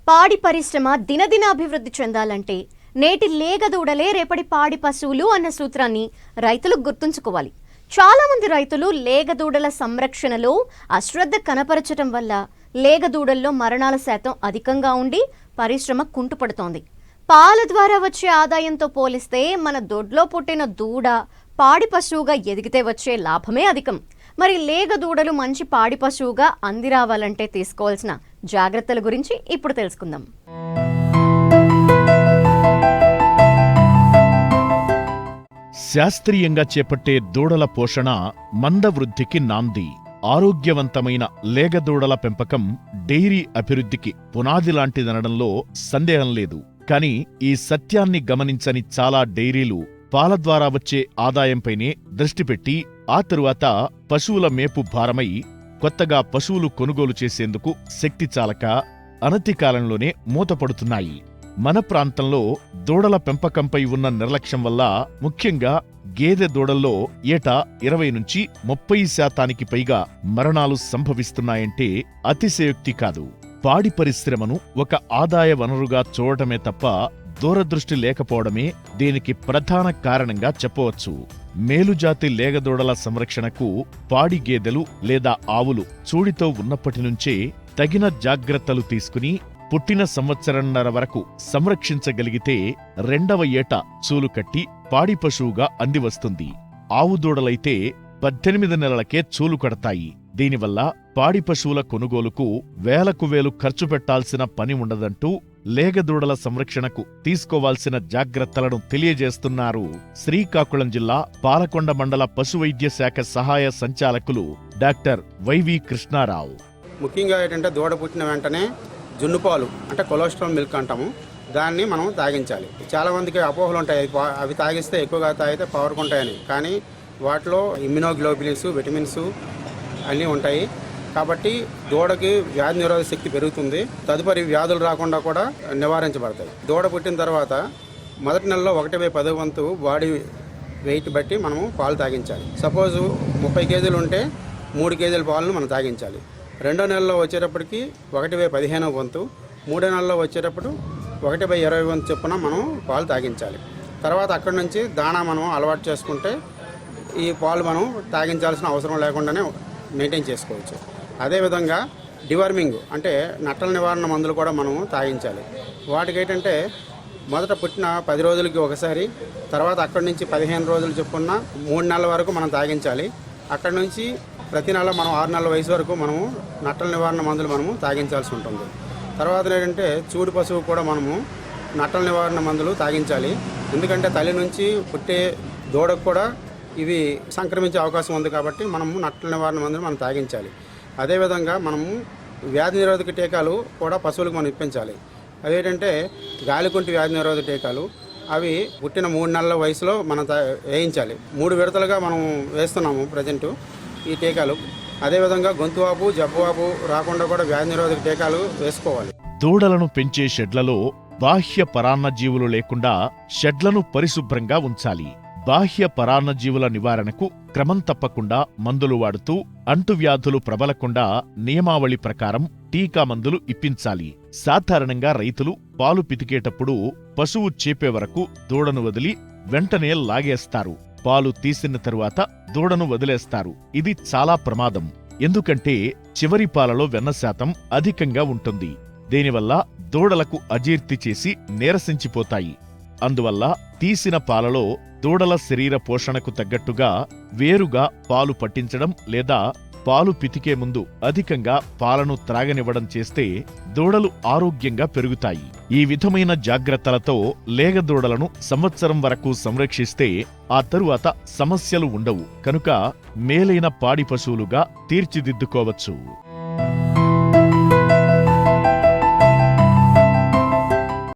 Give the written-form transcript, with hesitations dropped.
పాడి పరిశ్రమ దినదిన అభివృద్ధి చెందాలంటే నేటి లేగదూడలే రేపటి పాడి పశువులు అన్న సూత్రాన్ని రైతులు గుర్తుంచుకోవాలి. చాలా మంది రైతులు లేగదూడల సంరక్షణలో అశ్రద్ధ కనపరచడం వల్ల లేగదూడల్లో మరణాల శాతం అధికంగా ఉండి పరిశ్రమ కుంటుపడుతోంది. పాల ద్వారా వచ్చే ఆదాయంతో పోలిస్తే మన దొడ్లో పుట్టిన దూడ పాడి పశువుగా ఎదిగితే వచ్చే లాభమే అధికం. మరి లేగదూడలు మంచి పాడి పశువుగా అందిరావాలంటే తీసుకోవాల్సిన జాగ్రత్తల గురించి ఇప్పుడు తెలుసుకుందాం. శాస్త్రీయంగా చేపట్టే దూడల పోషణ మందవృద్ధికి నాంది. ఆరోగ్యవంతమైన లేగదూడల పెంపకం డెయిరీ అభివృద్ధికి పునాది లాంటిదనడంలో సందేహం లేదు. కాని ఈ సత్యాన్ని గమనించని చాలా డెయిరీలు పాల ద్వారా వచ్చే ఆదాయంపైనే దృష్టి పెట్టి ఆ తరువాత పశువుల మేపు భారమై కొత్తగా పశువులు కొనుగోలు చేసేందుకు శక్తి చాలక అనతి కాలంలోనే మూతపడుతున్నాయి. మన ప్రాంతంలో దూడల పెంపకంపై ఉన్న నిర్లక్ష్యం వల్ల ముఖ్యంగా గేదె దూడల్లో ఏటా 20 నుంచి 30% పైగా మరణాలు సంభవిస్తున్నాయంటే అతిశయోక్తి కాదు. పాడి పరిశ్రమను ఒక ఆదాయ వనరుగా చూడటమే తప్ప దూరదృష్టి లేకపోవడమే దీనికి ప్రధాన కారణంగా చెప్పవచ్చు. మేలుజాతి లేగదూడల సంరక్షణకు పాడి గేదెలు లేదా ఆవులు చూడితో ఉన్నప్పటి నుంచే తగిన జాగ్రత్తలు తీసుకుని పుట్టిన సంవత్సరంన్నర వరకు సంరక్షించగలిగితే 2వ ఏట చూలు కట్టి పాడి పశువుగా అందివస్తుంది. ఆవు దూడలైతే 18 నెలలకే చూలు కడతాయి. దీనివల్ల పాడి పశువుల కొనుగోలుకు వేలకు వేలు ఖర్చు పెట్టాల్సిన పని ఉండదంటూ లేగదూడల సంరక్షణకు తీసుకోవాల్సిన జాగ్రత్తలను తెలియజేస్తున్నారు శ్రీకాకుళం జిల్లా పాలకొండ మండల పశువైద్య శాఖ సహాయ సంచాలకులు డాక్టర్ వైవి కృష్ణారావు. ముఖ్యంగా ఏంటంటే దూడ పుట్టిన వెంటనే జున్నుపాలు అంటే కొలెస్ట్రాల్ మిల్క్ అంటాము, దాన్ని మనం తాగించాలి. చాలామందికి అపోహలు ఉంటాయి, అవి తాగిస్తే ఎక్కువగా తాగితే పవర్గా ఉంటాయని. కానీ వాటిలో ఇమ్యునోగ్లోబులిన్స్, విటమిన్స్ అన్నీ ఉంటాయి. కాబట్టి దూడకి వ్యాధి నిరోధక శక్తి పెరుగుతుంది. తదుపరి వ్యాధులు రాకుండా కూడా నివారించబడతాయి. దూడ పుట్టిన తర్వాత మొదటి నెలలో 1/10 వంతు బాడీ వెయిట్ బట్టి మనము పాలు తాగించాలి. సపోజు 30 కేజీలు ఉంటే 3 కేజీల పాలను మనం తాగించాలి. 2వ నెలలో వచ్చేటప్పటికి 1/15 వంతు, 3వ నెలలో వచ్చేటప్పుడు 1/20 వంతు చొప్పున మనం పాలు తాగించాలి. తర్వాత అక్కడి నుంచి దాణా మనం అలవాటు చేసుకుంటే ఈ పాలు మనం తాగించాల్సిన అవసరం లేకుండానే మెయింటైన్ చేసుకోవచ్చు. అదేవిధంగా డివర్మింగ్ అంటే నట్టల నివారణ మందులు కూడా మనం తాగించాలి. వాటికి ఏంటంటే మొదట పుట్టిన 10 రోజులకి ఒకసారి, తర్వాత అక్కడి నుంచి 15 రోజులు చొప్పున 3 నెలల వరకు మనం తాగించాలి. అక్కడి నుంచి ప్రతి నెల మనం 6 నెలల వయసు వరకు మనము నట్టల నివారణ మందులు మనము తాగించాల్సి ఉంటుంది. తర్వాత ఏంటంటే చూడు పశువు కూడా మనము నట్టల నివారణ మందులు తాగించాలి. ఎందుకంటే తల్లి నుంచి పుట్టే దూడకు కూడా ఇవి సంక్రమించే అవకాశం ఉంది. కాబట్టి మనము నట్టల నివారణ మందులు మనం తాగించాలి. అదేవిధంగా మనము వ్యాధి నిరోధక టీకాలు కూడా పశువులకు మనం ఇప్పించాలి. అవేంటంటే గాలికుంటి వ్యాధి నిరోధక టీకాలు, అవి పుట్టిన 3 నెలల వయసులో మనం వేయించాలి. 3 విడతలుగా మనం వేస్తున్నాము ప్రజెంటు ఈ టీకాలు. అదేవిధంగా గొంతువాపు, జబ్బువాపు రాకుండా కూడా వ్యాధి నిరోధక టీకాలు వేసుకోవాలి. దూడలను పెంచే షెడ్లలో బాహ్య పరాన్నజీవులు లేకుండా షెడ్లను పరిశుభ్రంగా ఉంచాలి. బాహ్య పరాన్నజీవుల నివారణకు క్రమం తప్పకుండా మందులు వాడుతూ అంటువ్యాధులు ప్రబలకుండా నియమావళి ప్రకారం టీకా మందులు ఇప్పించాలి. సాధారణంగా రైతులు పాలు పితికేటప్పుడు పశువు చేపే వరకు దూడను వదిలి వెంటనే లాగేస్తారు. పాలు తీసిన తరువాత దూడను వదిలేస్తారు. ఇది చాలా ప్రమాదం. ఎందుకంటే చివరి పాలలో వెన్న శాతం అధికంగా ఉంటుంది. దీనివల్ల దూడలకు అజీర్తి చేసి నీరసించిపోతాయి. అందువల్ల తీసిన పాలలో దూడల శరీర పోషణకు తగ్గట్టుగా వేరుగా పాలు పట్టించడం లేదా పాలు పితికే ముందు అధికంగా పాలను త్రాగనివ్వడం చేస్తే దూడలు ఆరోగ్యంగా పెరుగుతాయి. ఈ విధమైన జాగ్రత్తలతో లేగదూడలను సంవత్సరం వరకు సంరక్షిస్తే ఆ తరువాత సమస్యలు ఉండవు. కనుక మేలైన పాడి పశువులుగా తీర్చిదిద్దుకోవచ్చు.